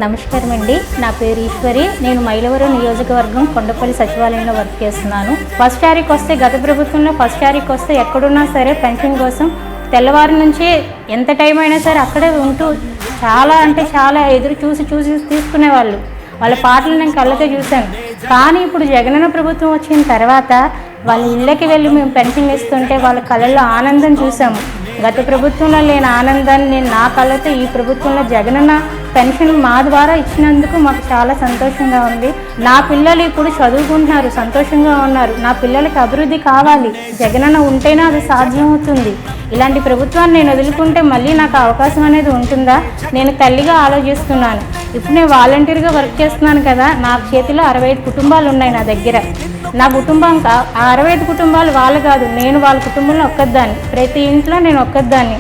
నమస్కారం అండి. నా పేరు ఈశ్వరి. నేను మైలవరం నియోజకవర్గం కొండపల్లి సచివాలయంలో వర్క్ చేస్తున్నాను. ఫస్ట్ తారీఖు వస్తే గత ప్రభుత్వంలో ఫస్ట్ తారీఖు వస్తే ఎక్కడున్నా సరే పెన్షన్ కోసం తెల్లవారి నుంచి ఎంత టైం అయినా సరే అక్కడే ఉంటూ చాలా అంటే చాలా ఎదురు చూసి తీసుకునేవాళ్ళు. వాళ్ళ పాటలు నేను కళ్ళతో చూశాను. కానీ ఇప్పుడు జగనన్న ప్రభుత్వం వచ్చిన తర్వాత వాళ్ళ ఇళ్ళకి వెళ్ళి మేము పెన్షన్ ఇస్తుంటే వాళ్ళ కళ్ళల్లో ఆనందం చూసాము. గత ప్రభుత్వంలో లేని ఆనందాన్ని నేను నా కళ్ళతో ఈ ప్రభుత్వంలో జగనన్న పెన్షన్ మా ద్వారా ఇచ్చినందుకు మాకు చాలా సంతోషంగా ఉంది. నా పిల్లలు ఇప్పుడు చదువుకుంటున్నారు, సంతోషంగా ఉన్నారు. నా పిల్లలకి అభివృద్ధి కావాలి, జగనన్న ఉంటేనే అది సాధ్యమవుతుంది. ఇలాంటి ప్రభుత్వాన్ని నేను వదులుకుంటే మళ్ళీ నాకు అవకాశం అనేది ఉంటుందా? నేను తల్లిగా ఆలోచిస్తున్నాను. ఇప్పుడు నేను వాలంటీర్గా వర్క్ చేస్తున్నాను కదా, నా చేతిలో 65 కుటుంబాలు ఉన్నాయి నా దగ్గర. నా కుటుంబం ఆ 65 కుటుంబాలు వాళ్ళు కాదు, నేను వాళ్ళ కుటుంబంలో ఒక్కదాన్ని. ప్రతి ఇంట్లో నేను ఒక్కదాన్ని.